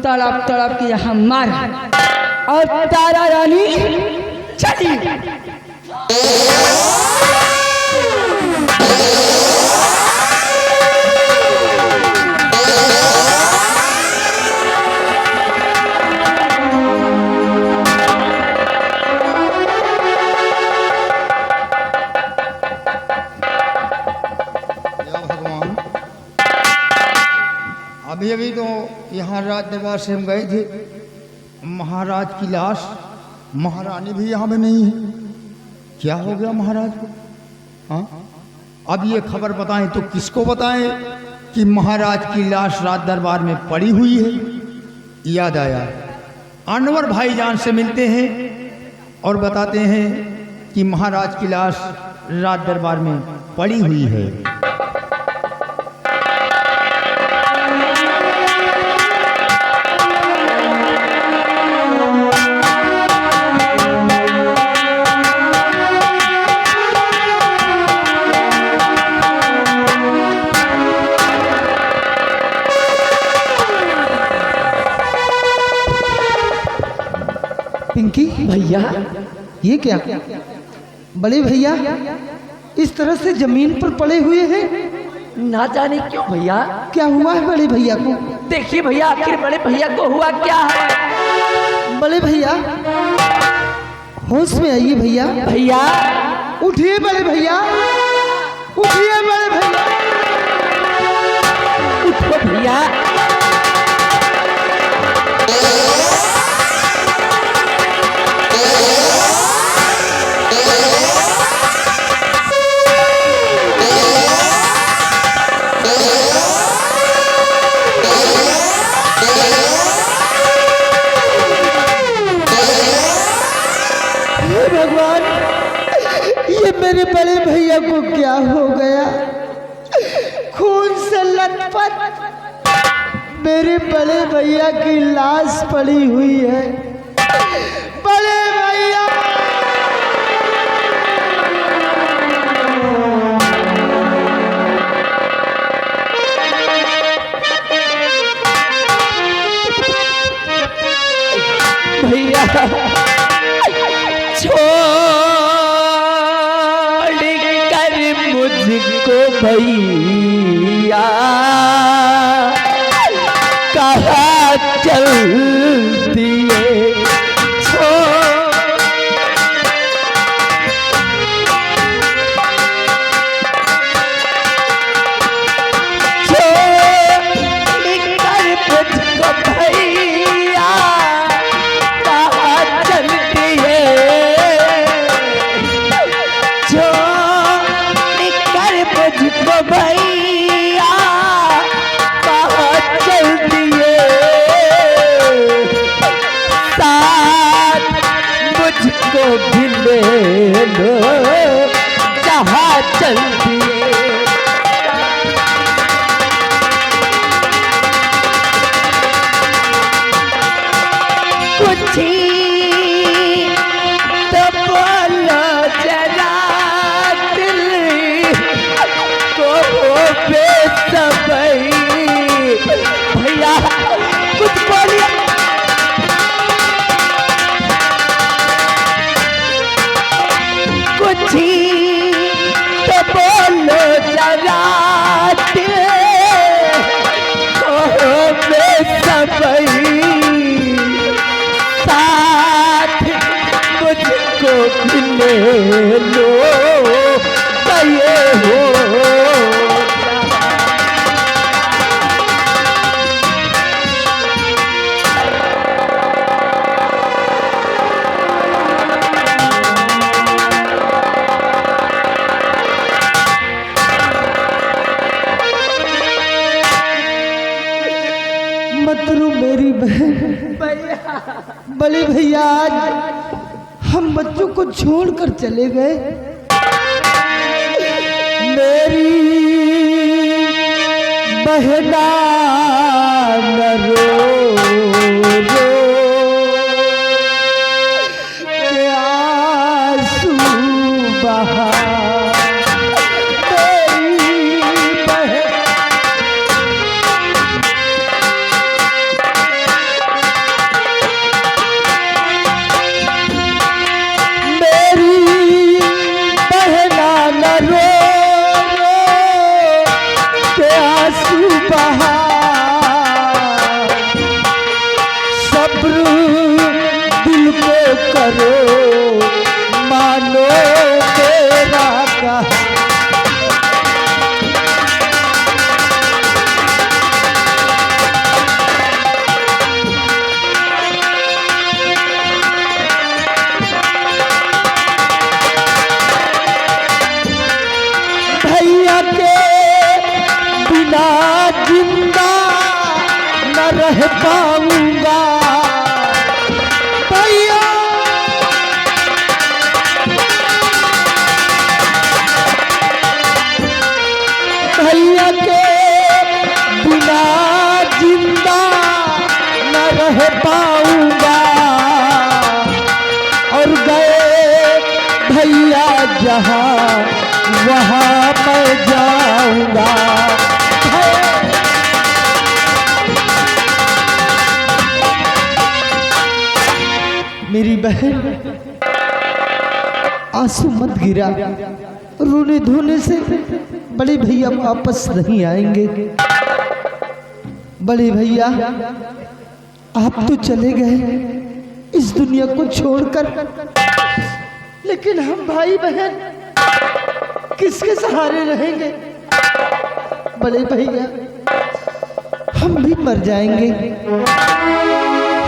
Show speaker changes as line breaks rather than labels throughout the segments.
तड़प तड़प के यहाँ मार और तारा रानी चली।
अभी अभी तो यहाँ राज दरबार से हम गए थे, महाराज की लाश, महारानी भी यहाँ में नहीं है। क्या हो गया महाराज को? हाँ, अब ये खबर बताएं तो किसको बताएं कि महाराज की लाश राज दरबार में पड़ी हुई है। याद आया, अनवर भाईजान से मिलते हैं और बताते हैं कि महाराज की लाश राज दरबार में पड़ी हुई है।
पिंकी
भैया
ये क्या? बड़े भैया इस तरह से जमीन पर पड़े हुए हैं,
ना जाने क्यों भैया।
क्या हुआ है बड़े भैया को?
देखिए भैया, आखिर बड़े भैया को हुआ क्या है।
बड़े भैया होश में आइए भैया।
भैया
उठिए बड़े भैया, उठिए बड़े भैया,
उठो भैया।
भगवान, ये मेरे बड़े भैया को क्या हो गया? खून से लथपथ मेरे बड़े भैया की लाश पड़ी हुई है। बड़े भैया,
भैया छोड़ कर मुझको भैया कहाँ चल दिए। जहाँ चल दिए कुछ ही तो बोलो जरा दिल को बेसबई। भैया कुछ बोलिए। कुछ ही तो बोलो जरा दिल को बेसबई। साथ मुझको भी ले लो ये हो।
मतरू मेरी बहन। बड़े भैया आज हम बच्चों को छोड़कर चले गए। मेरी बहना न रो रो के आंसू बहा। मेरी बहन पाऊंगा और गए भैया जहाँ वहाँ मैं जाऊंगा। मेरी बहन आंसू मत गिरा, रोने धोने से बड़े भैया वापस नहीं आएंगे। बड़े भैया आप तो चले गए इस दुनिया को छोड़कर, लेकिन हम भाई बहन किसके सहारे रहेंगे? बड़े भैया हम भी मर जाएंगे,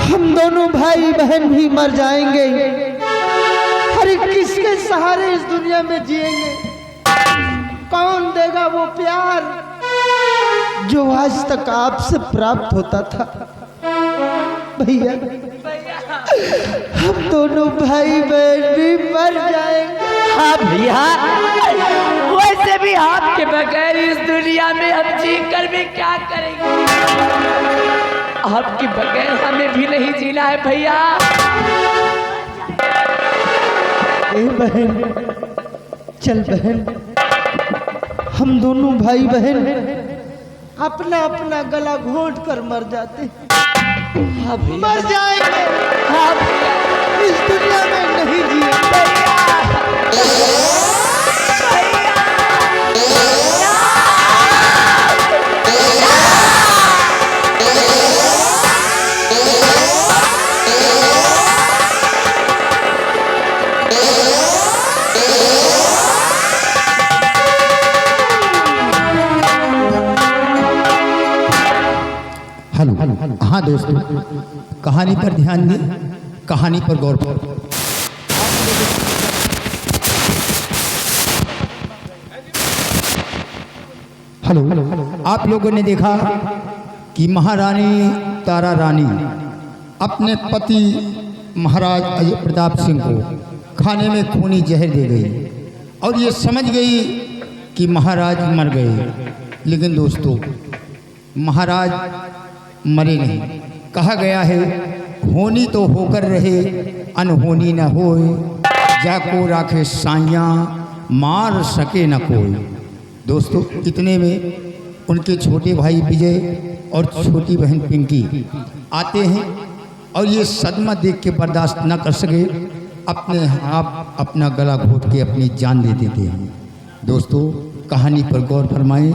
हम दोनों भाई बहन भी मर जाएंगे। अरे किसके सहारे इस दुनिया में जिएंगे? कौन देगा वो प्यार जो आज तक आपसे प्राप्त होता था? भैया हम दोनों भाई बहन भी मर जाएंगे।
हाँ भैया, वैसे भी आपके बगैर इस दुनिया में हम जी कर भी क्या करेंगे? आपके बगैर हमें भी नहीं जीना है भैया।
ए बहन, चल बहन, हम दोनों भाई बहन अपना अपना गला घोंट कर मर जाते।
हाँ भैया,
मर जाएंगे।
हाँ भैया,
इस दुनिया में नहीं जिएंगे।
हेलो, हाँ दोस्तों, कहानी पर ध्यान दें, कहानी पर गौर करें। हेलो, आप लोगों ने देखा कि महारानी तारा रानी अपने पति महाराज अजय प्रताप सिंह को खाने में खूनी जहर दे गई और ये समझ गई कि महाराज मर गए। लेकिन दोस्तों, महाराज मरे नहीं। कहा गया है, होनी तो होकर रहे, अनहोनी न होए, जाको राखे साइयाँ, मार सके न कोई। दोस्तों, इतने में उनके छोटे भाई विजय और छोटी बहन पिंकी आते हैं और ये सदमा देख के बर्दाश्त न कर सके, अपने आप अपना गला घोट के अपनी जान दे देते हैं। दोस्तों, कहानी पर गौर फरमाएं।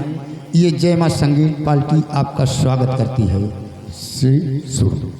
ये जय मां संगीत पार्टी आपका स्वागत करती है। श्री शुरू।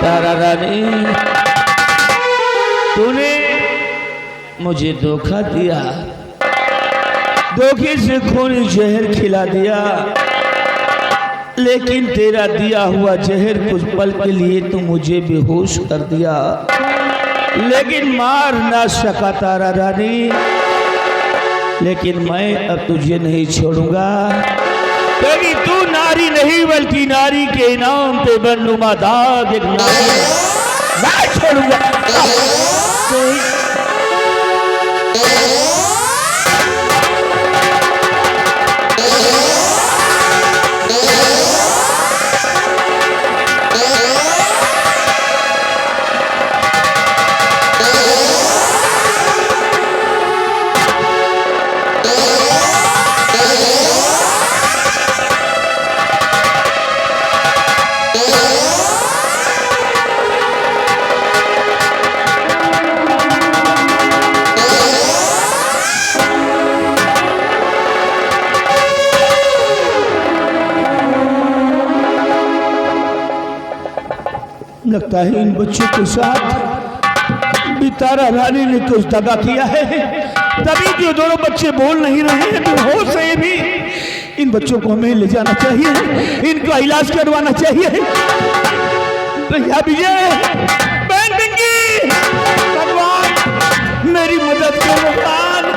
तारा रानी, तूने मुझे धोखा दिया, धोखे से खूनी जहर खिला दिया, लेकिन तेरा दिया हुआ जहर कुछ पल के लिए तो मुझे बेहोश कर दिया, लेकिन मार ना सका तारा रानी। लेकिन मैं अब तुझे नहीं छोड़ूंगा, क्योंकि तू नारी नहीं बल्कि नारी के नाम पे बननुमा दाग एक नारी मैं छोड़ूंगा। लगता है इन बच्चों के साथ भी तारा रानी ने कुछ दगा किया है, तभी जो दोनों बच्चे बोल नहीं रहे हैं। बेहोश है भी, इन बच्चों को हमें ले जाना चाहिए, इनका इलाज करवाना चाहिए। भैया विजय, बहन पिंकी, भगवान मेरी मदद करो भगवान।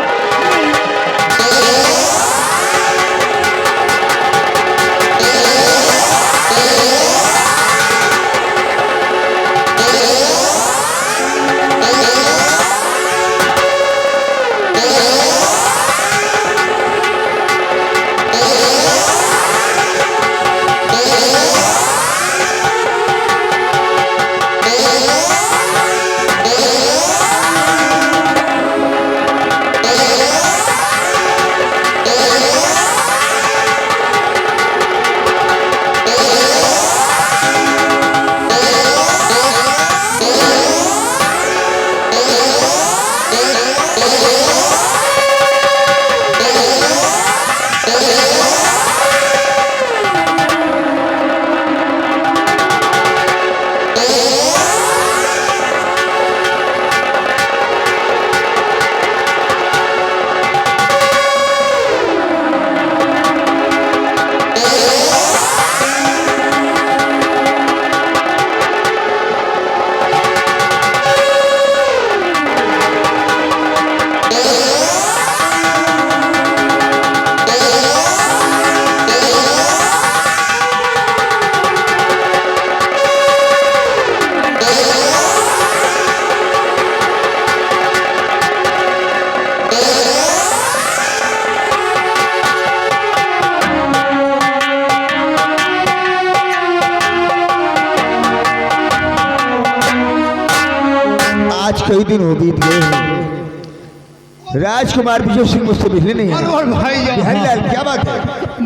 कई दिन हो बीत गए हैं, राजकुमार विजय सिंह मुझसे मिलने नहीं आए।
अरे भाईजान,
बिहारीलाल क्या बात है?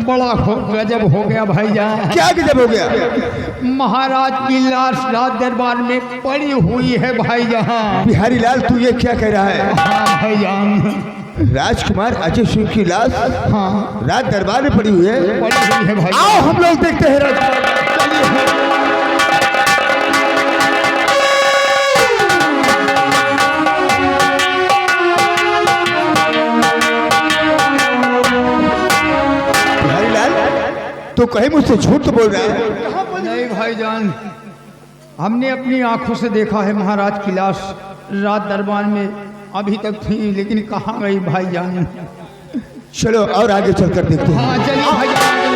बड़ा गजब हो गया भाईजान।
क्या गजब हो गया?
महाराज की लाश राज दरबार में पड़ी हुई है भाईजान।
बिहारीलाल तू ये क्या कह रहा है?
हाँ भाईजान,
राजकुमार अजय सिंह की लाश
हाँ
राज दरबार में पड़ी हुई है।
पड़ी हुई है भाई।
आओ हम लोग देखते हैं राजकुमार। तो कहीं मुझसे झूठ तो बोल रहा है?
नहीं भाईजान, हमने अपनी आंखों से देखा है महाराज की लाश राज दरबार में अभी तक थी, लेकिन कहाँ गई भाईजान?
चलो और आगे चलकर देखते हैं।
हाँ चलिए भाईजान।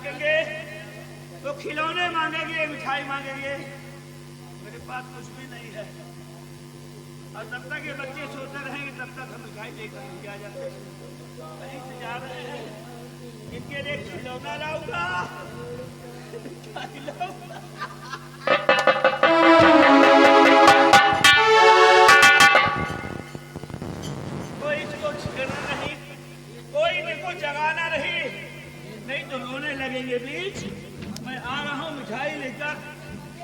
थकेंगे तो खिलौने मांगेंगे, मिठाई मांगेंगे। मेरे पास कुछ भी नहीं है, और तब तक ये बच्चे सोते रहेंगे तब तक हम मिठाई लेकर नहीं आ जाते। कहीं से जा रहे हैं, इनके लिए खिलौना लाऊंगा, मिठाई लाऊंगा। कोई इसको छेड़ना नहीं, कोई इनको जगाना नहीं तो रोने लगेंगे बीच। मैं आ रहा हूँ मिठाई लेकर,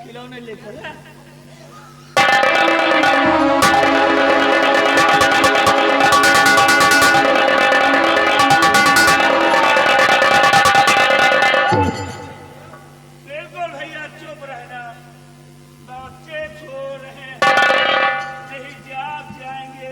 खिलौने लेकर। बिल्कुल भैया चुप रहना, बच्चे सो रहे हैं, नहीं जाग जाएंगे।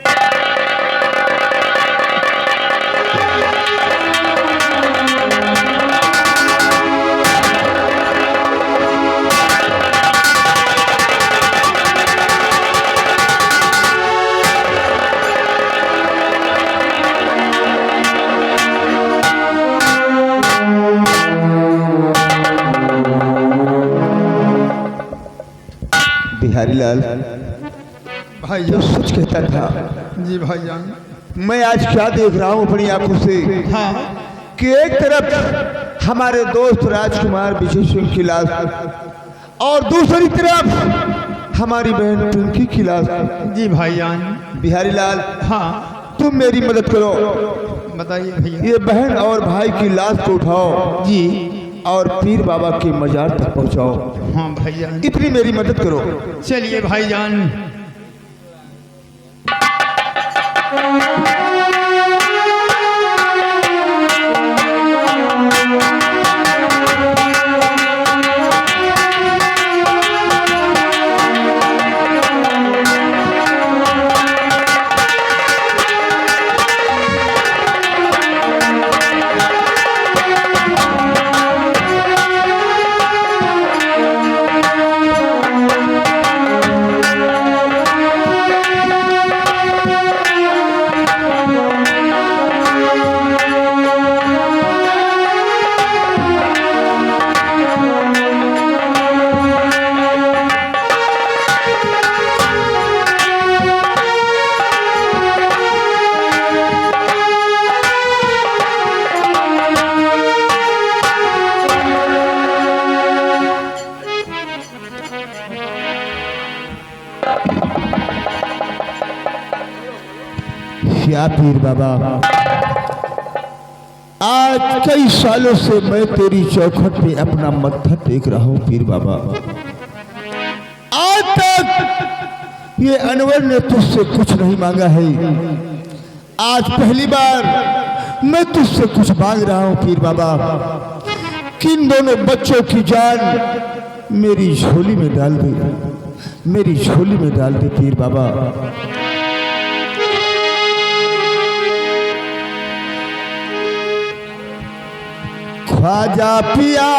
बिहारी लाल
भाई
जो सच कहता था,
जी भाईजान।
मैं आज क्या देख रहा हूँ अपनी आंखों से
हाँ
कि एक तरफ हमारे दोस्त राजकुमार विजय सिंह की लाश और दूसरी तरफ हमारी बहन पिंकी की लाश।
जी भाईजान।
बिहारी लाल,
हाँ
तुम मेरी मदद करो,
बताइए भैया।
ये बहन और भाई की लाश को उठाओ
जी
और पीर बाबा के मजार तक पहुंचाओ।
हाँ भाईजान,
इतनी मेरी मदद करो।
चलिए भाईजान।
क्या पीर बाबा, आज कई सालों से मैं तेरी चौखट पे अपना मत्था टेक रहा हूँ पीर बाबा। आज तक ये अनवर ने तुझसे कुछ नहीं मांगा है, आज पहली बार मैं तुझसे कुछ मांग रहा हूँ पीर बाबा। किन दोनों बच्चों की जान मेरी झोली में डाल दे, मेरी झोली में डाल दे पीर बाबा। ख्वाजा पिया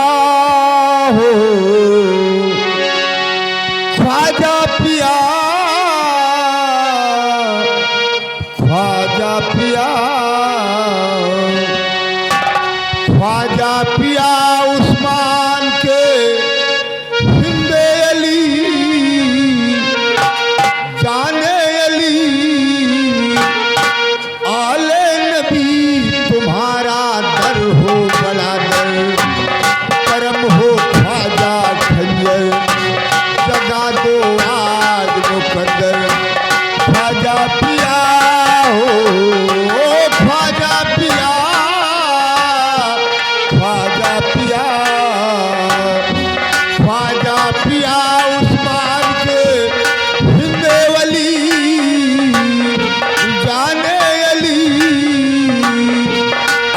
हो, ख्वाजा पिया, ख्वाजा पिया, ख्वाजा पिया उस्मान के हिंदे अली, जाने अली, आले नबी तुम्हारा दर हो बड़ा दर, करम हो ख्वाजा खंजर, जगा दो आज मुकद्दर। ख्वाजा पिया हो, ख्वाजा पिया, ख्वाजा पिया, ख्वाजा पिया उस्मान के हिंदे वली, जाने अली,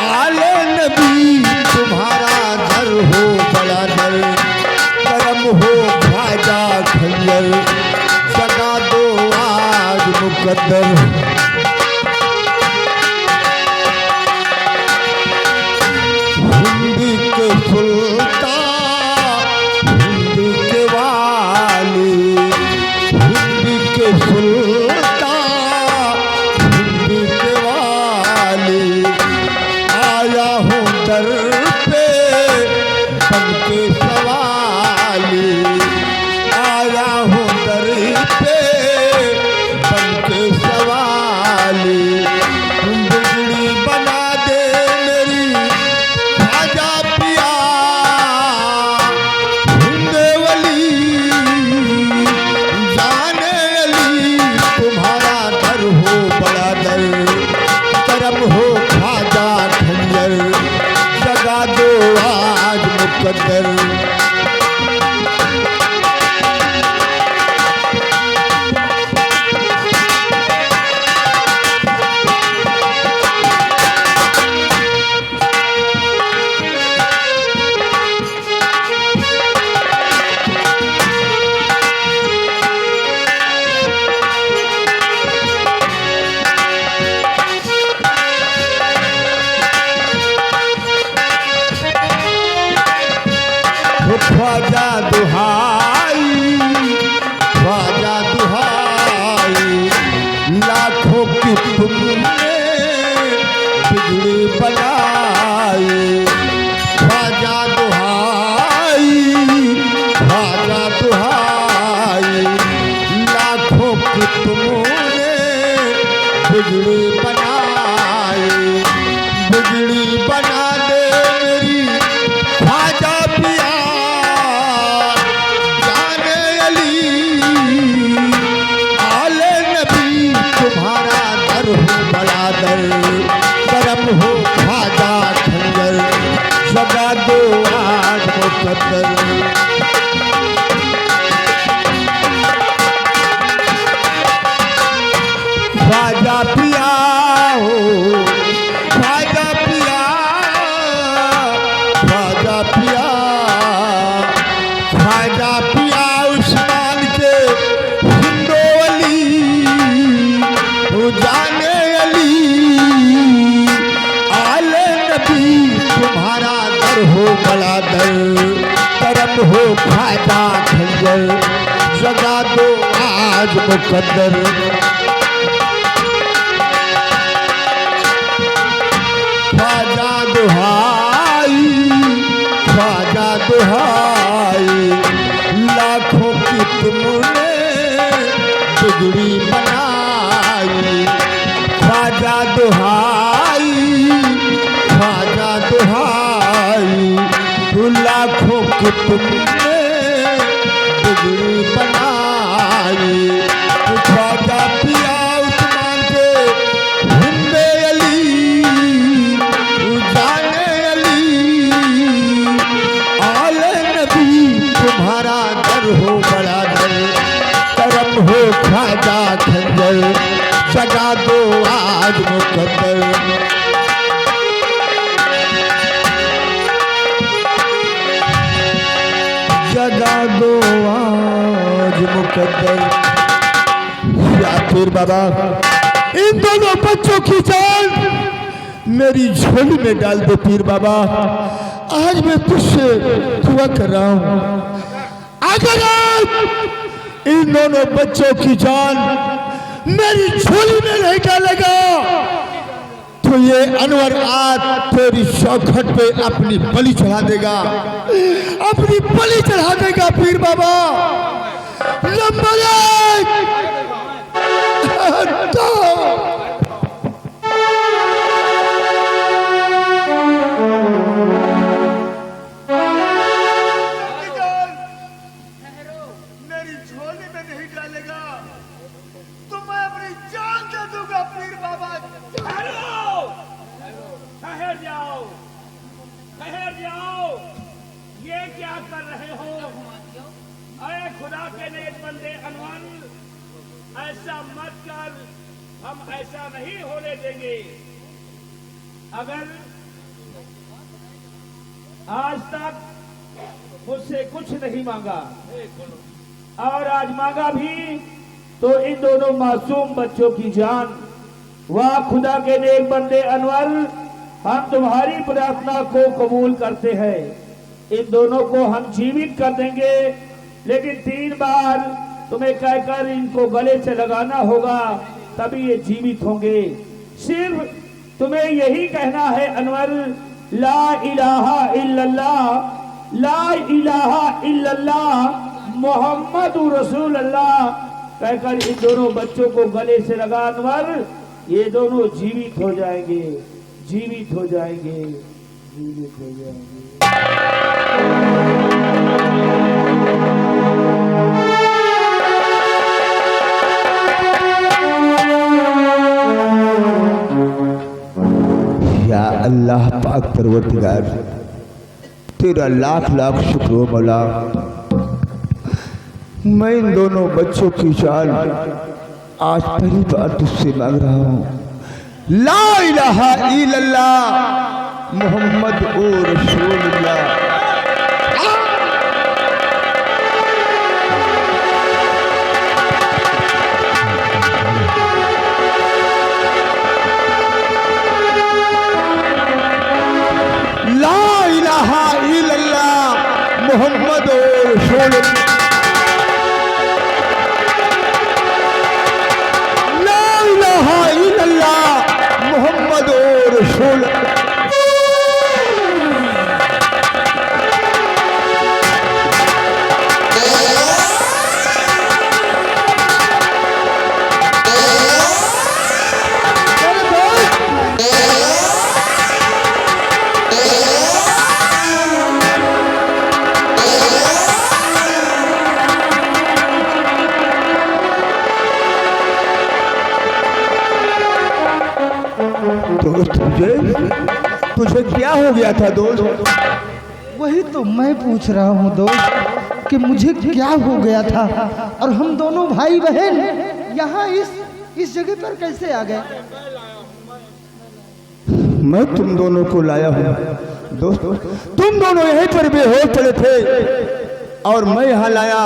आले नबी तुम्हारा दर हो बड़ा दर, करम हो ख्वाजा खंजर, जगा दो आज मुकद्दर। हिंदी के सुल्तान, हिंदी के वाली, हिंदी के सुल्तान, हिंदी के वाली, आया हूँ दर पे
बन के सवाली आया हूँ दर पे बन के सवाली बिगड़ी बना दे मेरी खाजा पिया हिंदे वली जाने अली तुम्हारा दर हो बड़ा दर करम हो खाजा खंजर जगा दो आज मुकद्दर ख्वाजा दुहाई ख्वाजा दुहाई लाखों की तुमने बिगड़ी बनाई ख्वाजा दुहाई ख्वाजा दुहाई लाखों की तुमने बिगड़ी बनाई बिगड़ी बना दे मेरी ख्वाजा पिया जाने अली आले नबी तुम्हारा दर हो बड़ा दर करम हो ख्वाजा खंजर जगा दो आज मुकद्दर ख्वाजा पिया हो ख्वाजा पिया ख्वाजा पिया ख्वाजा पिया उस्मान के हिंदो अली जाने अली आले नबी तुम्हारा दर हो बड़ा दर करम हो ख्वाजा खंजर जगा दो आज मुकद्दर ख्वाजा दुहाई ख्वाजा दुहाई लाखों की तुमने बिगड़ी बनाई ख्वाजा दुहाई ख्वाजा दुहाई लाखों की तुमने बिगड़ी बनाई ख्वाजा पिया उस्मान के हिंदे अली जाने अली आले नबी तुम्हारा दर हो बड़ा दर करम हो ख्वाजा खंजर जगा दो आज मुकद्दर जगा दो आज मुकद्दर या फिर बाबा इन दोनों बच्चों की जान मेरी झोली में डाल दो पीर बाबा आज मैं तुझसे दुआ कर रहा हूँ अगर आज इन दोनों बच्चों की जान मेरी झोली में नहीं डालेगा तो ये अनवर आज तेरी चौखट पे अपनी बलि चढ़ा देगा अपनी बलि चढ़ा देगा पीर बाबा नंबर
मेरी झोली में नहीं डालेगा तो मैं अपनी जान दे दूंगा पीर बाबा।
ठहर जाओ ठहर जाओ ये क्या कर रहे हो अरे खुदा के नेक बंदे अनवर ऐसा मत कर हम ऐसा नहीं होने देंगे अगर आज तक मुझसे कुछ नहीं मांगा और आज मांगा भी तो इन दोनों मासूम बच्चों की जान वाह खुदा के नेक बंदे अनवर हम तुम्हारी प्रार्थना को कबूल करते हैं इन दोनों को हम जीवित कर देंगे लेकिन 3 बार तुम्हें कहकर इनको गले से लगाना होगा तभी ये जीवित होंगे सिर्फ तुम्हें यही कहना है अनवर ला इलाहा इल्लल्लाह ला इलाहा इल्लल्लाह मोहम्मद रसूलुल्लाह कहकर इन दोनों बच्चों को गले से लगाकर ये दोनों जीवित हो जाएंगे, जीवित हो जाएंगे, जीवित हो जाएंगे।
या अल्लाह पाक परवरदिगार, तेरा लाख लाख शुक्र हो मौला। मैं इन दोनों बच्चों की जान आज पहली बार तुझसे मांग रहा हूँ। ला इलाहा इल्लल्लाह मोहम्मद ओ रसूलुल्लाह। ला इलाहा इल्लल्लाह मोहम्मद ओ रसूलुल्लाह। मोहम्मद रसूल। तुझे क्या हो गया था दोस्त?
वही तो मैं पूछ रहा हूँ दोस्त कि मुझे क्या हो गया था और हम दोनों भाई बहन यहाँ इस जगह पर कैसे आ गए?
मैं तुम दोनों को लाया हूँ दोस्त। तुम दोनों यहीं पर बेहोश पड़े थे और मैं यहाँ लाया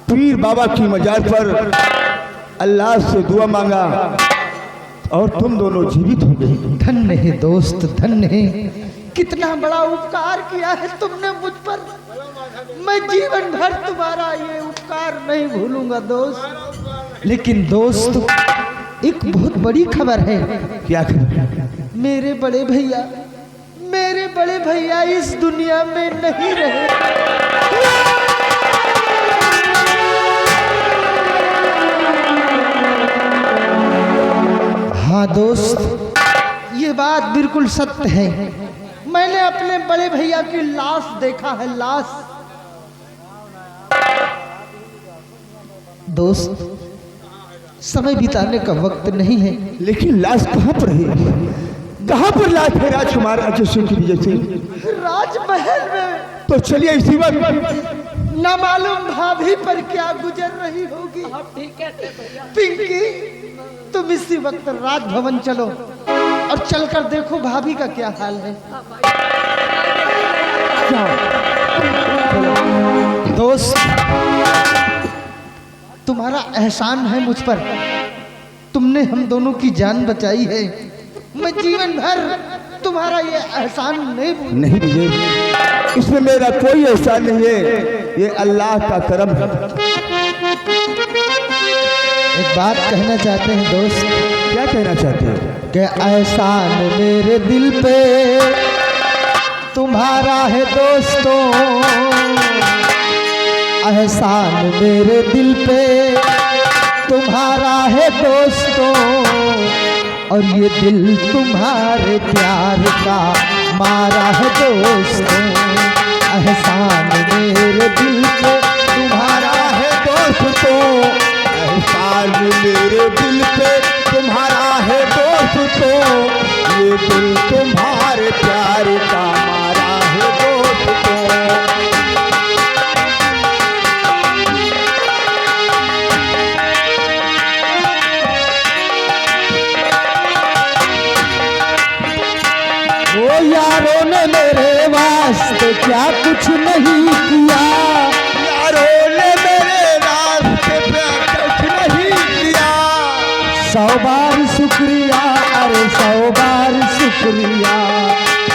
पीर बाबा की मजार पर, अल्लाह से दुआ मांगा और तुम दोनों जीवित हो गए।
धन्य है दोस्त, धन्य है। कितना बड़ा उपकार किया है तुमने मुझ पर। मैं जीवन भर तुम्हारा ये उपकार नहीं भूलूंगा दोस्त। लेकिन दोस्त एक बहुत बड़ी खबर है।
क्या खबर?
मेरे बड़े भैया इस दुनिया में नहीं रहे। हाँ दोस्त, ये बात बिल्कुल सत्य है। मैंने अपने बड़े भैया की लाश देखा है, लाश। दोस्त समय बिताने का वक्त नहीं है।
लेकिन लाश कहाँ पर है? कहाँ पर लाश है राजकुमार अजय सिंह की वजह से?
राजमहल में।
तो चलिए इसी वक्त।
ना मालूम भाभी पर क्या गुजर रही होगी। पिंकी, तुम इसी वक्त राजभवन चलो और चलकर देखो भाभी का क्या हाल है। दोस्त तुम्हारा एहसान है मुझ पर। तुमने हम दोनों की जान बचाई है। मैं जीवन भर तुम्हारा ये एहसान नहीं
विजय, इसमें मेरा कोई एहसान नहीं है, ये अल्लाह का करम है।
एक बात कहना चाहते हैं दोस्त।
क्या कहना चाहते हैं?
कि एहसान मेरे दिल पे तुम्हारा है दोस्तों, एहसान मेरे दिल पे तुम्हारा है दोस्तों, और ये दिल तुम्हारे प्यार का मारा है दोस्तों। एहसान मेरे दिल पे तुम्हारा है दोस्तों, एहसान मेरे दिल पे तुम्हारा है दोस्तों, ये दिल तुम्हारे प्यार का मारा है दोस्तों। वो यारों ने मेरे वास्ते क्या कुछ नहीं किया, यारों ने मेरे वास्ते क्या कुछ नहीं किया। 100 बार शुक्रिया, अरे 100 बार शुक्रिया,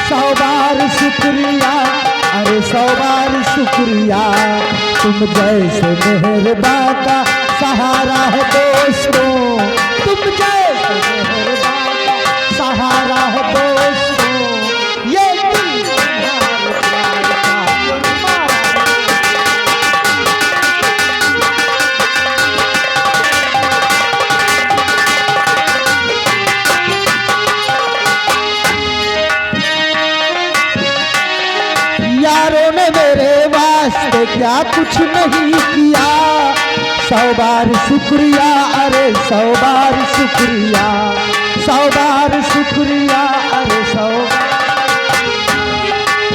100 बार शुक्रिया, अरे 100 बार शुक्रिया। तुम जैसे मेहरबान का सहारा है दोस्तों, तुम जैसे मेहरबान का सहारा है दोस्तों, ये दिल तुम्हारे प्यार का तूने मेरे वास्ते क्या कुछ नहीं किया। 100 बार शुक्रिया, अरे 100 बार शुक्रिया, 100 बार शुक्रिया, अरे 100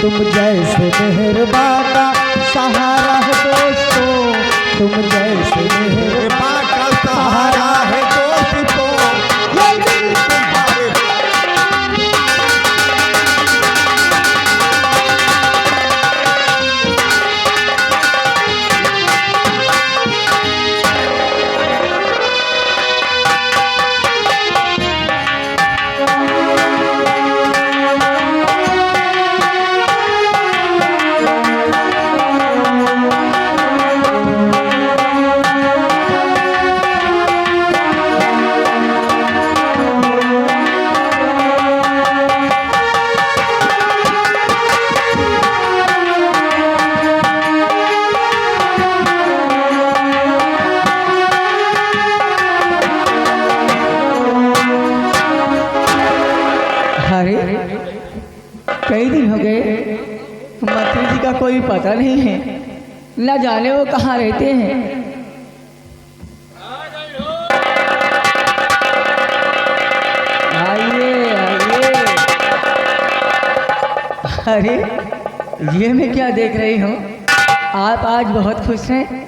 तुम जैसे मेहरबान का सहारा है दोस्तों, तुम जैसे मेहरबान का सहारा है दोस्तों। ये दिल तुम्हारे
कई दिन हो गए मंत्री जी का कोई पता नहीं है, न जाने वो कहाँ रहते हैं। आइए आइए। अरे ये मैं क्या देख रही हूँ, आप आज बहुत खुश हैं।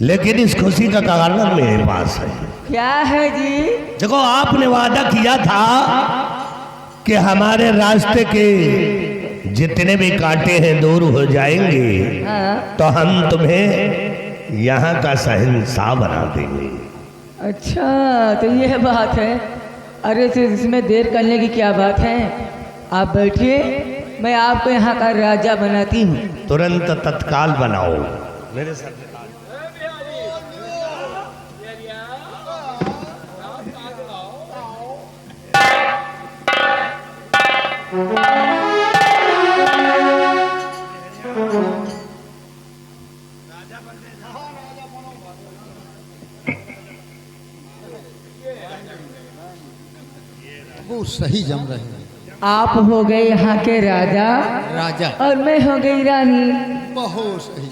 लेकिन इस खुशी का कारण मेरे पास है।
क्या है जी?
देखो, आपने वादा किया था कि हमारे रास्ते के जितने भी कांटे हैं दूर हो जाएंगे।
हाँ।
तो हम तुम्हें यहाँ का शहंशाह बना देंगे।
अच्छा, तो ये बात है। अरे तो इसमें देर करने की क्या बात है, आप बैठिए, मैं आपको यहाँ का राजा बनाती हूँ।
तुरंत तत्काल बनाओ मेरे साथ।
वो सही जम रहे हैं।
आप हो गए यहाँ के राजा
राजा
और मैं हो गई रानी।
बहुत सही।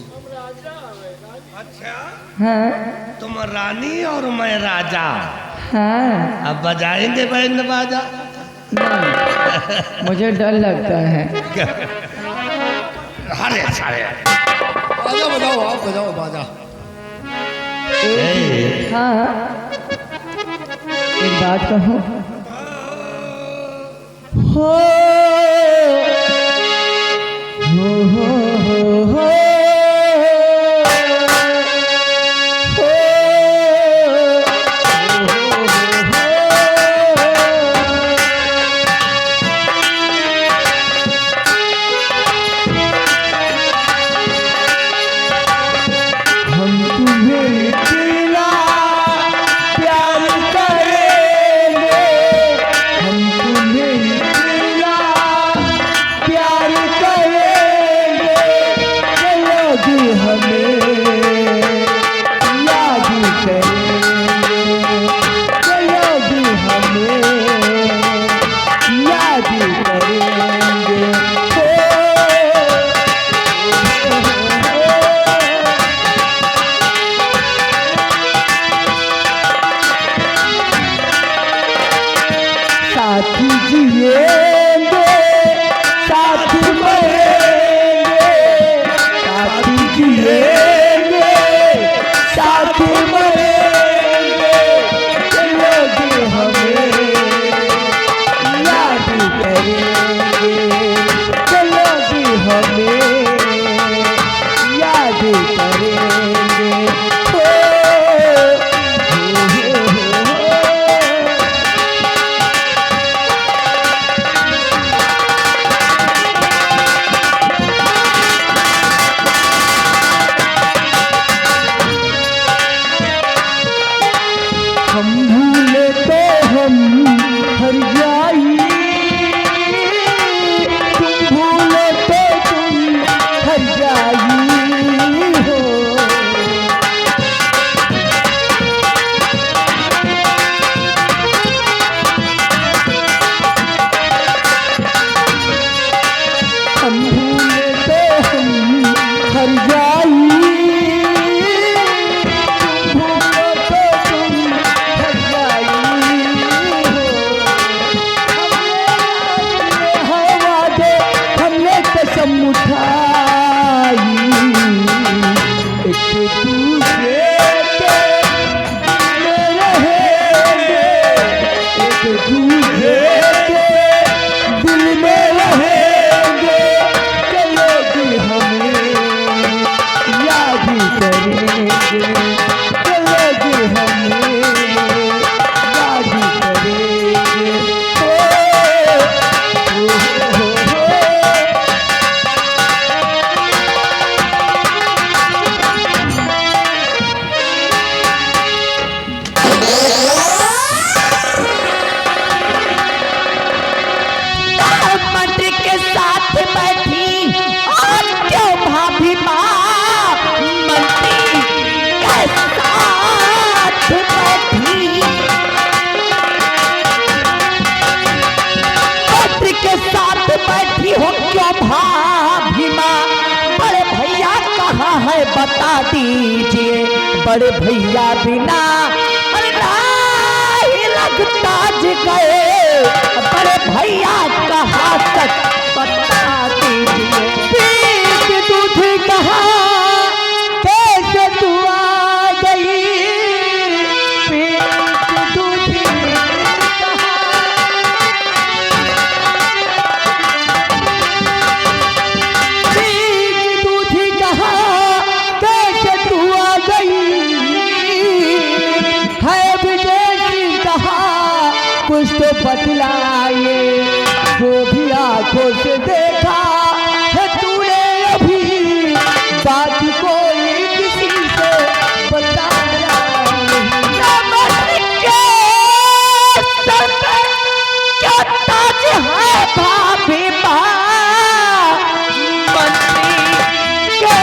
हाँ
तुम रानी और मैं राजा।
हाँ।
अब बजाएंगे बैंड बाजा?
नहीं, मुझे डर लगता है।
अरे सारे
बाजा बजाओ, आप बजाओ बाजा।
हाँ, एक बात कहूँ। हो हो
हम तुम्हें उठाई, एक दूसरे के दिल में रहेंगे, एक दूसरे के दिल में रहेंगे, चलेगी हमें याद करेंगे, चलेगी हमें याद करेंगे।
मंत्री के साथ बैठी और क्यों भाभी माँ मंत्री के साथ बैठी, मंत्री के साथ बैठी हो क्यों भाभी माँ, बड़े भैया कहाँ है बता दीजिए, बड़े भैया बिना अरे नहीं लगता गए, बड़े भैया कहाँ तक बता दीजिए,
पीक दूध कहाँ कैसे तू आ गई, पीक दूध कहाँ कैसे तू आ गई, है विदेशी कहाँ कुछ तो बतलाइए, जो भी आंखों से देखा है तूने अभी, बात कोई किसी से बताया नहीं।
मंत्री के सर पे क्या ताज है भाभी माँ, मंत्री के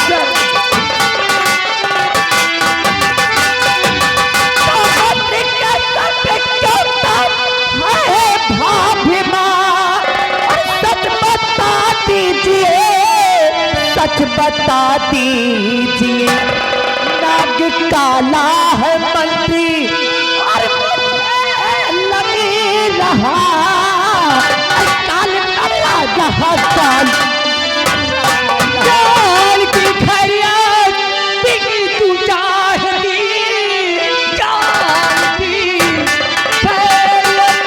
सर मंत्री के सर पे क्या ताज है भाभी माँ, और सच बता दीजिए, सच बता दीजिए, नाग काला है मंत्री और मुझे लगी रहा काल काला जहाँ काल,
जान की खैरियत बिकी तू चाहती, जान की खैरियत,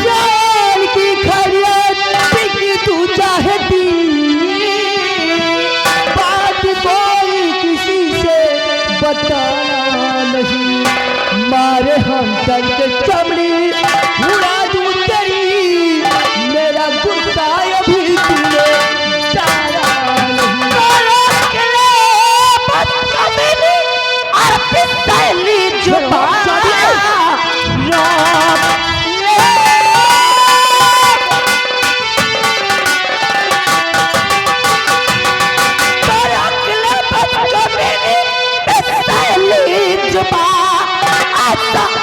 जान की खैरियत बिकी तू चाहती, बात कोई किसी से बताना नहीं, मारे हम तन के चमड़ी उड़ा दूं तेरी, मेरा गुस्सा अभी तूने चारा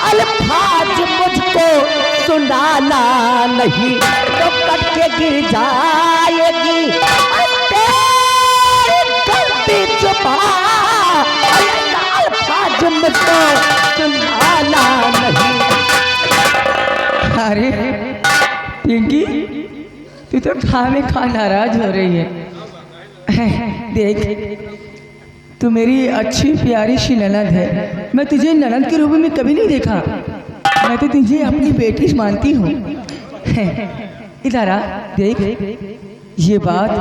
अल्फाज मुझको सुनाना नहीं तो कट के गिर जाएगी तेरी गलती छुपा, अल्फाज मुझको सुनाना नहीं।
अरे पिंकी, तू तो खाने खा नाराज हो रही है। देख, तू मेरी अच्छी प्यारी सी ननद है, मैं तुझे ननद के रूप में कभी नहीं देखा, मैं तो तुझे अपनी बेटी मानती हूँ। इधर आ, देख, ये बात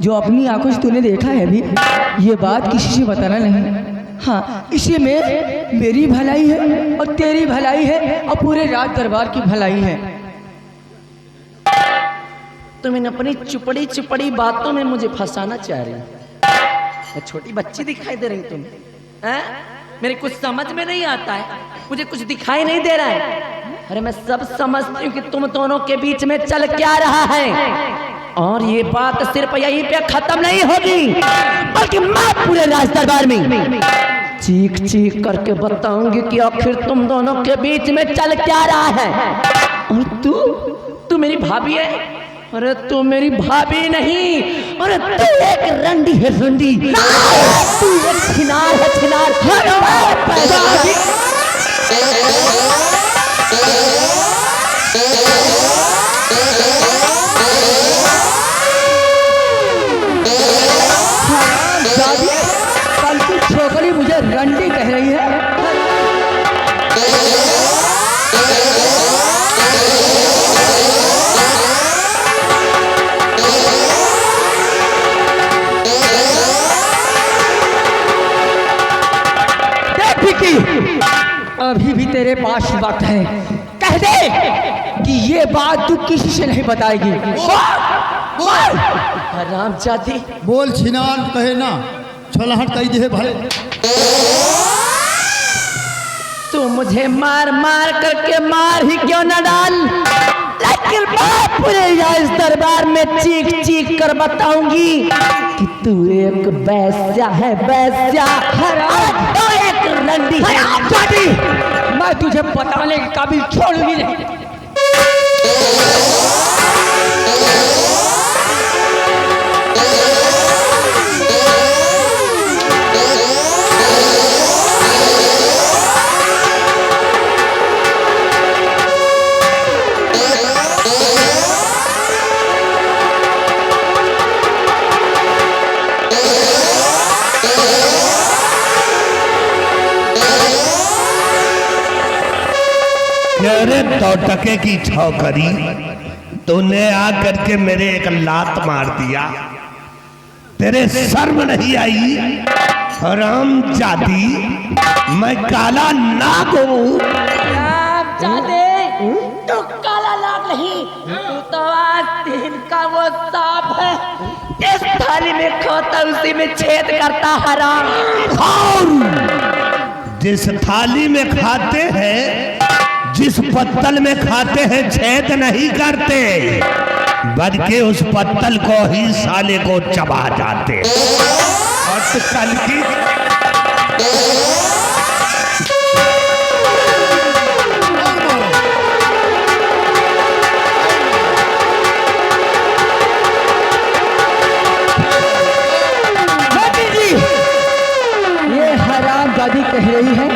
जो अपनी आंखों से तूने देखा है अभी, ये बात किसी से बताना नहीं। हाँ, इसलिए मेरी भलाई है और तेरी भलाई है और पूरे राज दरबार की भलाई है।
तुम इन अपनी चुपड़ी चुपड़ी बातों में मुझे फंसाना चाह रही हो। मैं छोटी बच्ची दिखाई दे रही तुम हैं? मेरे कुछ समझ में नहीं आता है, मुझे कुछ दिखाई नहीं दे रहा है। अरे मैं सब समझती हूँ कि तुम दोनों के बीच में चल क्या रहा है, और ये बात सिर्फ यहीं पे खत्म नहीं होगी, बल्कि मैं पूरे राज दरबार में चीख चीख करके बताऊंगी कि आखिर तुम दोनों के बीच में चल क्या रहा है। और तू मेरी भाभी है? अरे तू मेरी भाभी नहीं, अरे तू एक रंडी है, रंडी। तू एक छिनार है, छिनार।
अभी भी तेरे पास वक्त है। कह दे कि ये बात तू किसी से नहीं बताएगी।
हराम जाती,
बोल छिनान कहे ना, छलाहट कही दे भाई।
तू मुझे मार मार करके मार ही क्यों न डाल, लेकिन मैं पूरे इस दरबार में चीख चीख कर बताऊंगी कि तू एक वैश्या है, वैश्या। तो एक रंडी है।
मैं तुझे बताने के काबिल छोड़ूंगी नहीं।
अरे तोटके की छौकरी, तूने आकर के मेरे एक लात मार दिया, तेरे शर्म नहीं आई? हराम जाती, मैं काला नाग हूँ।
तू काला नाग नहीं, तू तो आस्तीन का वो सांप है। इस थाली में खाता उसी में छेद करता हराम।
जिस थाली में खाते हैं, जिस पत्तल में खाते हैं, छेद नहीं करते, बल्कि उस पत्तल को ही साले को चबा जाते। और तो कल की
ये हराम जादी कह रही है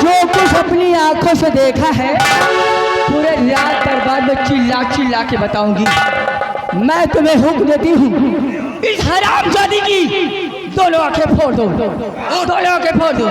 जो कुछ अपनी आंखों से देखा है पूरे रात दरबार में चिल्ला चिल्ला के बताऊंगी। मैं तुम्हें हुक्म देती हूँ, इस हराम जादी की दोनों आंखें फोड़ दो, दोनों आंखें फोड़ दो।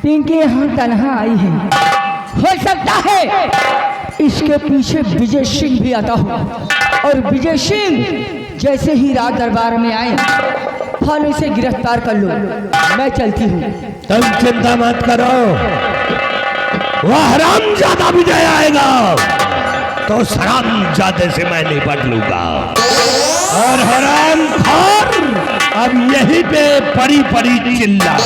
पिंकी यहाँ तन्हा आई है, हो सकता है इसके पीछे विजय सिंह भी आता हो, और विजय सिंह जैसे ही रात दरबार में आए फल उसे गिरफ्तार कर लो। मैं चलती हूँ।
तुम चिंता मत करो, वह हरामजादा विजय आएगा तो उस हरामजादे से मैं निपट लूंगा। और हराम खोर अब यहीं पे पड़ी पड़ी चिल्ला।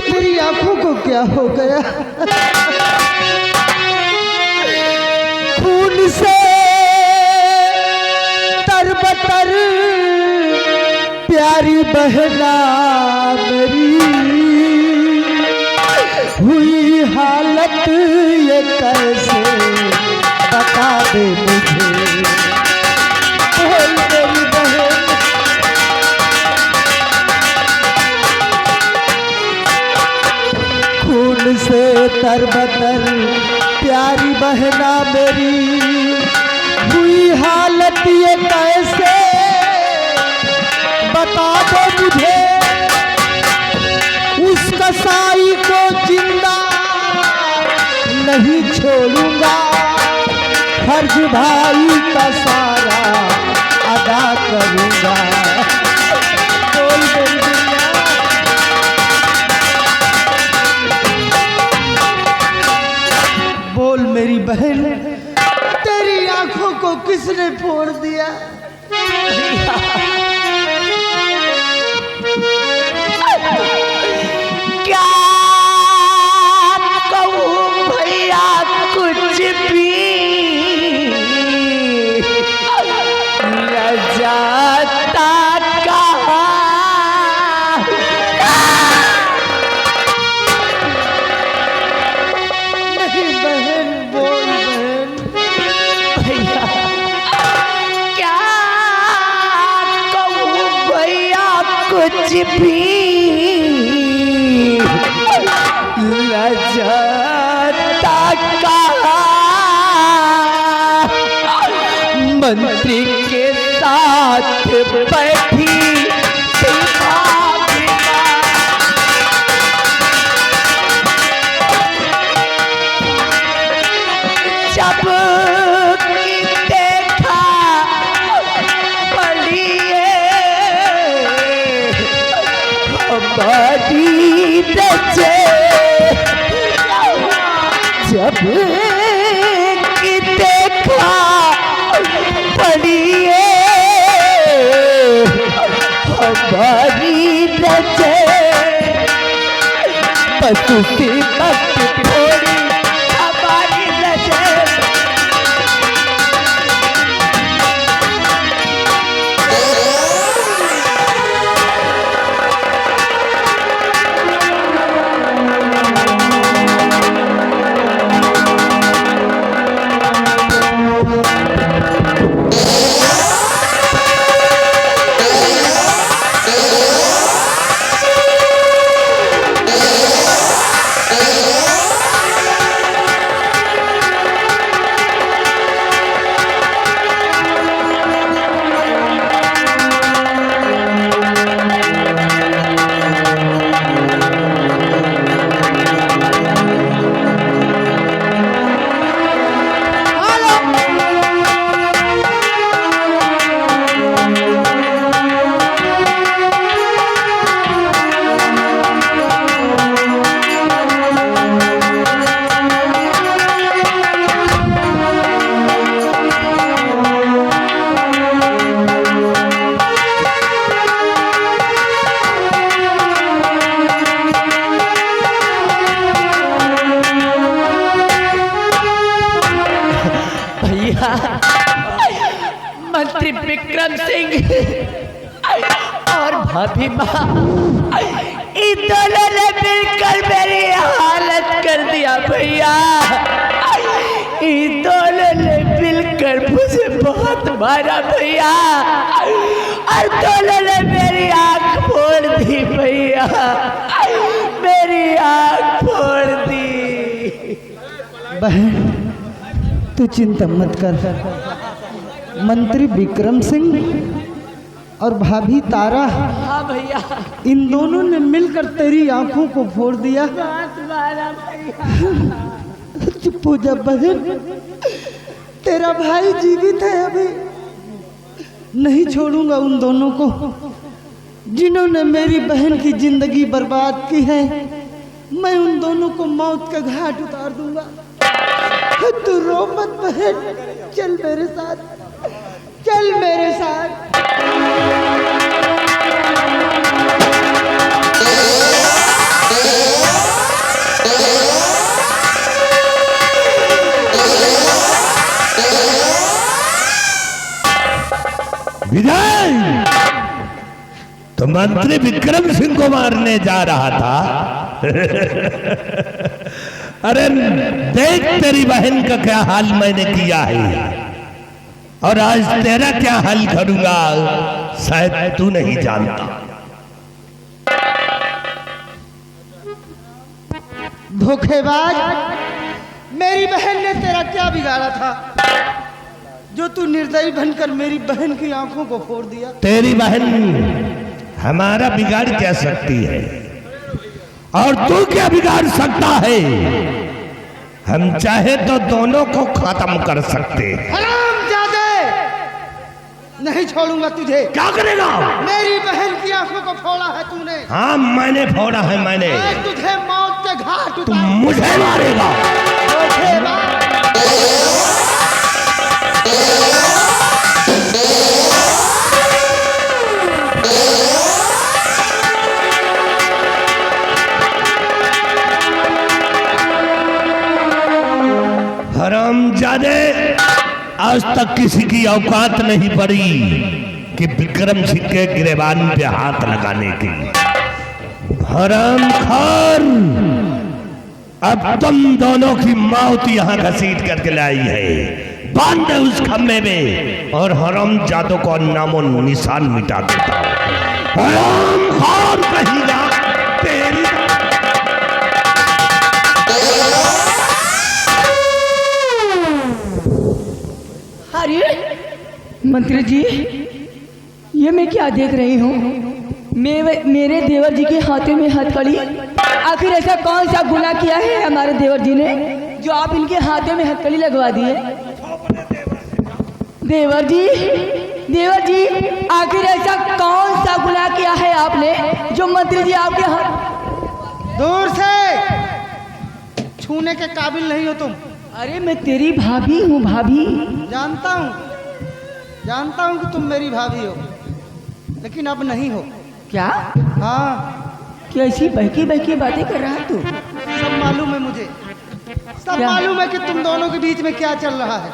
तेरी आंखों को क्या हो गया? खून से तरबतर प्यारी बहना मेरी हुई हालत ये कैसे बता दे मुझे। मेरी बहन खून से तरबतर प्यारी बहना मेरी हुई हालत ये कैसे बता दो मुझे, उस कसाई को जिंदा नहीं छोड़ूंगा, फर्ज भाई का सारा अदा करूंगा। बोल मेरी दुनिया, बोल मेरी बहन, तेरी आंखों को किसने फोड़ दिया?
क्या कहूँ भैया कुछ भी लजाता कहा।
नहीं बहन, बोल बहन।
भैया क्या कहूँ भैया कुछ भी लजाता कहा। मंत्री के साथ बैठी जब की देखा पड़िए हमारी रचे, जब की देखा पड़िए हमारी रचे, बस उसी वक्त थोड़ी हमारी रचे। मंत्री विक्रम सिंह और भाभी माँ इन दोनों ने मिलकर मेरी हालत कर दिया भैया। इन दोनों ने मिलकर मुझे बहुत मारा भैया, और दोनों ने मेरी आँख फोड़ दी भैया, मेरी आँख फोड़ दी।
बहन तू चिंता मत कर, मंत्री विक्रम सिंह और भाभी तारा,
हाँ भैया,
इन दोनों ने मिलकर तेरी आंखों को फोड़ दिया। चुप हो जा बहन, तेरा भाई जीवित है अभी। नहीं छोड़ूंगा उन दोनों को जिन्होंने मेरी बहन की जिंदगी बर्बाद की है। मैं उन दोनों को मौत का घाट उतार दूंगा। तू रो मत बहन, चल मेरे साथ, चल मेरे साथ।
विजय, तो मंत्री विक्रम सिंह को मारने जा रहा था। अरे देख तेरी बहन का क्या हाल मैंने किया है, और आज तेरा क्या हाल करूंगा शायद तू नहीं जानता।
धोखेबाज, मेरी बहन ने तेरा क्या बिगाड़ा था? जो तू निर्दयी बनकर मेरी बहन की आंखों को फोड़ दिया।
तेरी बहन हमारा बिगाड़ क्या सकती है और तू क्या बिगाड़ सकता है? हम चाहे तो दोनों को खत्म कर सकते हैं।
हरामजादे, नहीं छोड़ूंगा तुझे।
क्या करेगा?
मेरी बहन की आंखों को फोड़ा है तूने।
हाँ मैंने फोड़ा है, मैंने।
मैं तुझे मौत के घाट
तू
उतार।
मुझे मारेगा। हरामजादे, आज तक किसी की औकात नहीं पड़ी कि विक्रम सिंह के गिरेबान पे हाथ लगाने की। हरामखोर, अब तुम दोनों की मौत यहाँ घसीट करके लाई है। बांध दे उस खम्भे में और हरामजादों को नामो निशान मिटा देता हूं। हरामखोर कहीगा तेरी।
अरे मंत्री जी, ये मैं क्या देख रही हूँ? मेरे देवर जी के हाथों में हथकड़ी। आखिर ऐसा कौन सा गुनाह किया है हमारे देवर जी ने जो आप इनके हाथों में हथकड़ी लगवा दिए? देवर जी, आखिर ऐसा कौन सा गुनाह किया है आपने जो मंत्री जी आपके हाथ?
दूर से, छूने के काबिल नहीं हो तुम।
अरे मैं तेरी भाभी हूँ भाभी।
जानता हूँ कि तुम मेरी भाभी हो, लेकिन अब नहीं हो।
क्या?
हाँ,
क्या ऐसी बहकी बहकी बातें कर रहा है तू?
सब मालूम है मुझे, सब
क्या?
मालूम है कि तुम दोनों के बीच में क्या चल रहा है।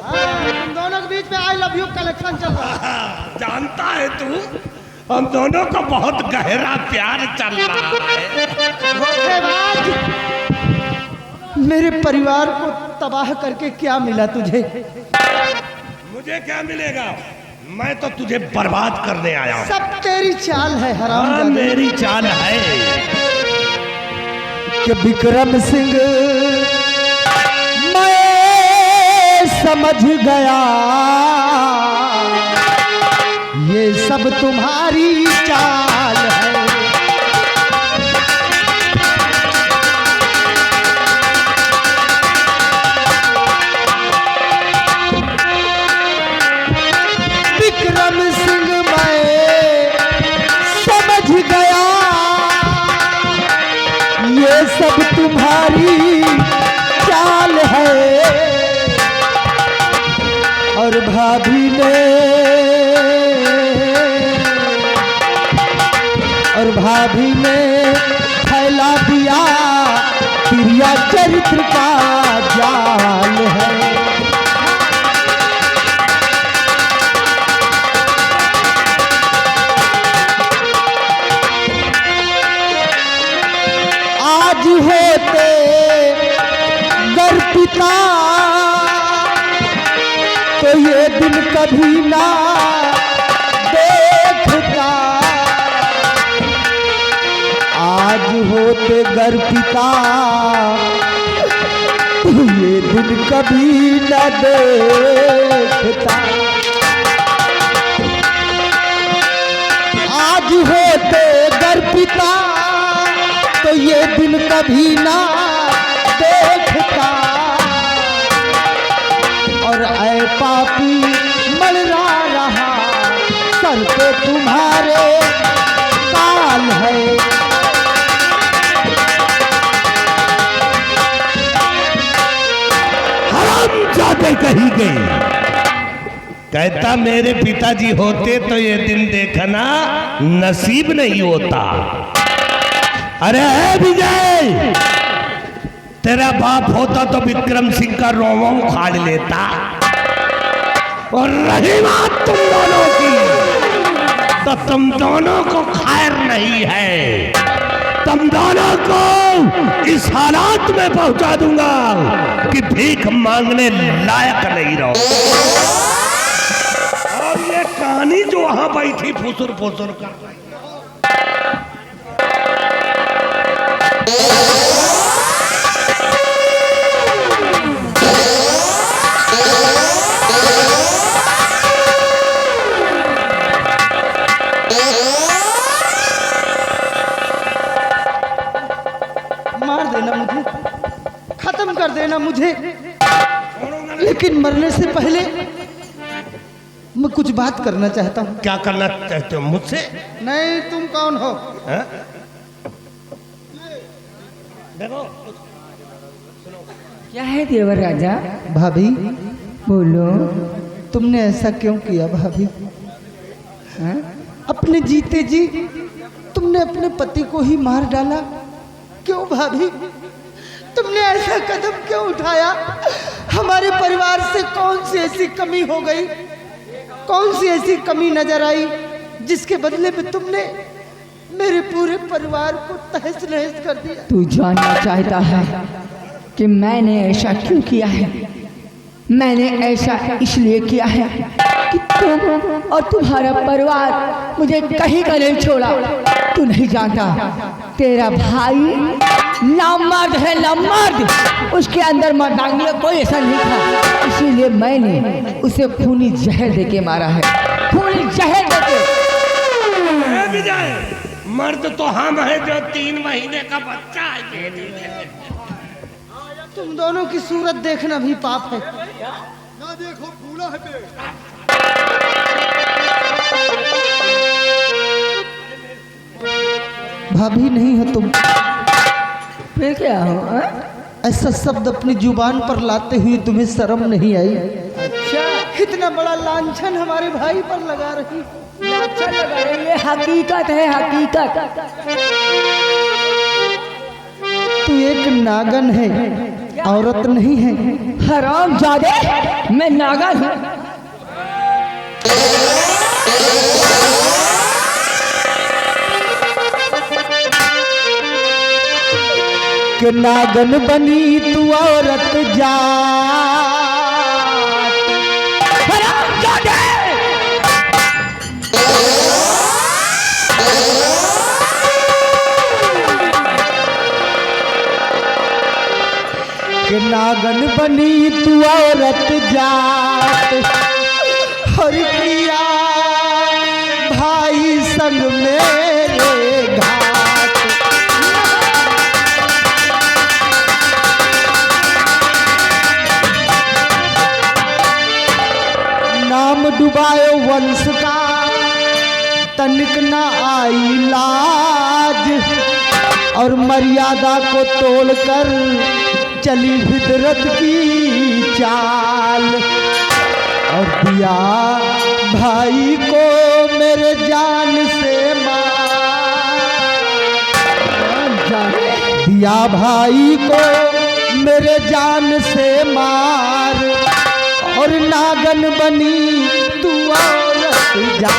हाँ, तुम दोनों के बीच में आई लव यू कलेक्शन चल रहा है।
जानता है तू, हम दोनों का बहुत गहरा प्यार चल रहा है।
धोखेबाज, मेरे परिवार को तबाह करके क्या मिला तुझे?
मुझे क्या मिलेगा? मैं तो तुझे बर्बाद करने आया हूँ।
सब तेरी चाल है
हाँ,
हरामजादे।
मेरी चाल है
कि विक्रम सिंह मैं समझ गया, ये सब तुम्हारी चाल है। विक्रम सिंह मैं समझ गया, ये सब तुम्हारी चाल है। और भाभी ने फैला दिया प्रिया चरित्र का जाल है। आज होते गर पिता तो ये दिन कभी ना देखता। आज होते गर पिता तो ये दिन कभी ना देखता। आज होते गर पिता तो ये दिन कभी ना देखता। और ऐ पापी मलरा रहा, सर पे तुम्हारे काल है।
हरामजादे कही गई। कहता मेरे पिताजी होते तो ये दिन देखना नसीब नहीं होता। अरे है विजय, तेरा बाप होता तो विक्रम सिंह का रोवा उखाड़ लेता। और रही बात तुम दोनों की, तो तुम दोनों को खैर नहीं है। तुम दोनों को इस हालात में पहुंचा दूंगा कि भीख मांगने लायक नहीं रहो। और ये कहानी जो वहां बैठी फुसुर फुसुर कर रही,
देना मुझे, लेकिन मरने से पहले मैं कुछ बात करना चाहता हूँ।
क्या करना चाहते हो मुझसे?
नहीं, तुम कौन हो?
हैं?
क्या है देवर राजा?
भाभी,
बोलो।
तुमने ऐसा क्यों किया भाभी?
हाँ?
अपने जीते जी तुमने अपने पति को ही मार डाला। क्यों भाभी? तुमने ऐसा कदम क्यों उठाया? हमारे परिवार से कौन सी ऐसी कमी हो गई, कौन सी ऐसी कमी नजर आई जिसके बदले में तुमने मेरे पूरे परिवार को तहस नहस कर दिया?
तू जानना चाहता है कि मैंने ऐसा क्यों किया है? मैंने ऐसा इसलिए किया है कि तुम और तुम्हारा परिवार मुझे कहीं का नहीं छोड़ा। तू नहीं जानता, तेरा भाई नामर्द है, नामर्द। उसके अंदर मर्दांगी कोई ऐसा नहीं था, इसीलिए मैंने उसे खूनी जहर देके मारा है, खूनी जहर देके।
विजय, मर्द तो हम है जो 3 महीने का बच्चा है।
तुम दोनों की सूरत देखना भी पाप है।
ना देखो फूला है पेड़।
भाभी नहीं हो तुम,
फिर क्या हो?
ऐसा शब्द अपनी जुबान पर लाते हुए तुम्हें शर्म नहीं आई?
अच्छा,
इतना बड़ा लांछन हमारे भाई पर लगा रही।
अच्छा लगा रही है, हकीकत है, हकीकत।
तू एक नागन है, औरत नहीं है।
हराम जादे, मैं नागन हूँ।
कि नागन बनी तू औरत जा।
हराम जादे,
कि नागन बनी तू औरत जात, हर किया भाई संग मेरे घाट। नाम डुबायो वंश का, तनिक न आई लाज, और मर्यादा को तोड़कर चली फितरत की चाल। और दिया भाई को मेरे जान से मार, दिया भाई को मेरे जान से मार, और नागन बनी तू औरत जा।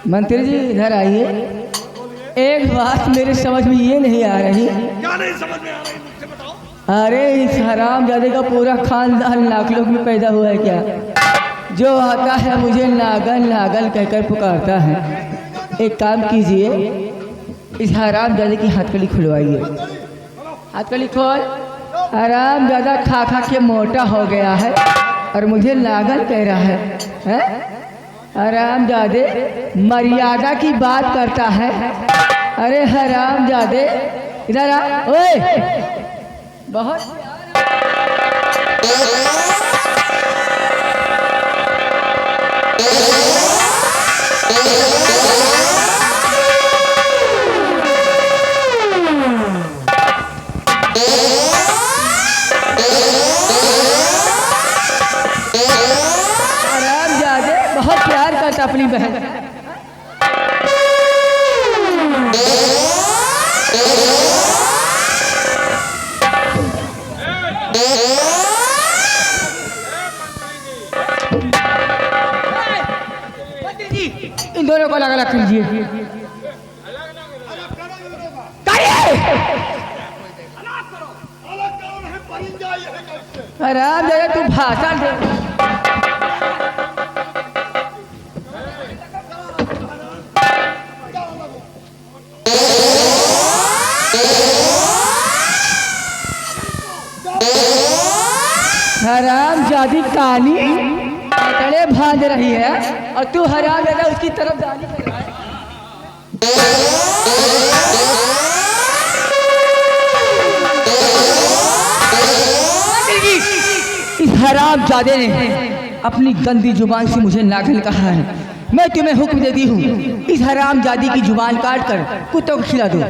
मंत्री जी इधर आइए। एक बात मेरे समझ में ये नहीं आ रही।
क्या नहीं समझ में आ रही मुझसे बताओ।
अरे इस हरामजादे का पूरा खानदान नागलोक में पैदा हुआ है क्या? जो आता है मुझे नागन नागन कहकर पुकारता है। एक काम कीजिए, इस हरामजादे की हथकड़ी खुलवाइए। हथकड़ी खोल। हरामजादा खा खा के मोटा हो गया है और मुझे नागन कह रहा है, हैं? हरामजादे मर्यादा की बात करता है। अरे हरामजादे इधर आ। ओए, बहुत हरामजादे बहुत प्यार करता अपनी बहन। इन दोनों को अलग अलग कीजिए। हराम दादा तू भाषण दे। हराम जादी काली पकड़े भाग रही है और तू हराम दादा उसकी तरफ जाने लग रहा है। इस हराम जादे ने अपनी गंदी जुबान से मुझे नागन कहा है। मैं तुम्हें हुक्म देती हूँ, इस हराम जादी की जुबान काट कर कुत्तों को खिला दो।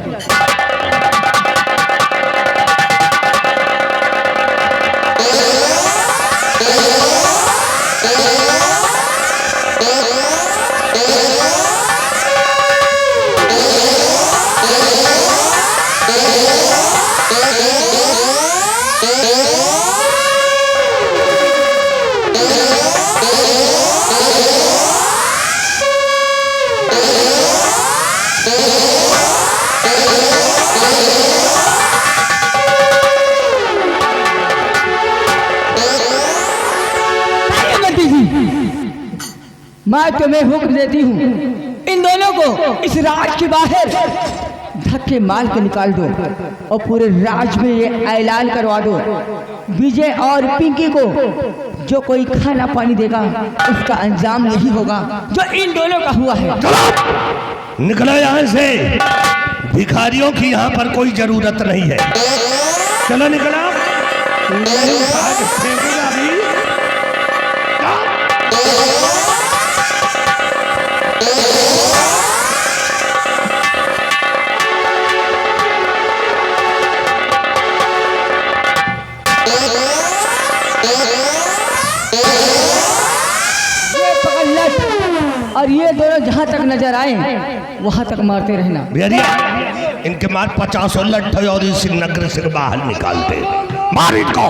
मैं तुम्हें हुक्म देती हूँ, इन दोनों को इस राज के बाहर धक्के मार के निकाल दो और पूरे राज में ये ऐलान करवा दो, विजय और पिंकी को जो कोई खाना पानी देगा उसका अंजाम यही होगा जो इन दोनों का हुआ है।
निकलो यहाँ से, भिखारियों की यहाँ पर कोई जरूरत नहीं है। चलो निकलो।
और ये दोनों जहाँ तक नजर आए वहाँ तक मारते रहना।
भैया इनके मार 50 लट्ठे और इस नगर से बाहर निकालते। मार इनको।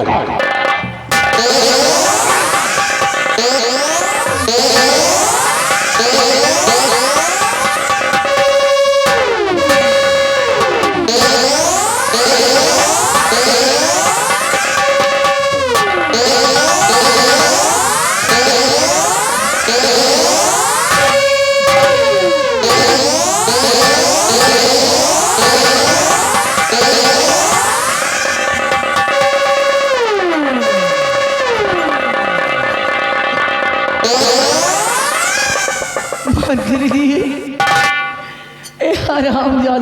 मंत्री, ए हराम ज्यादा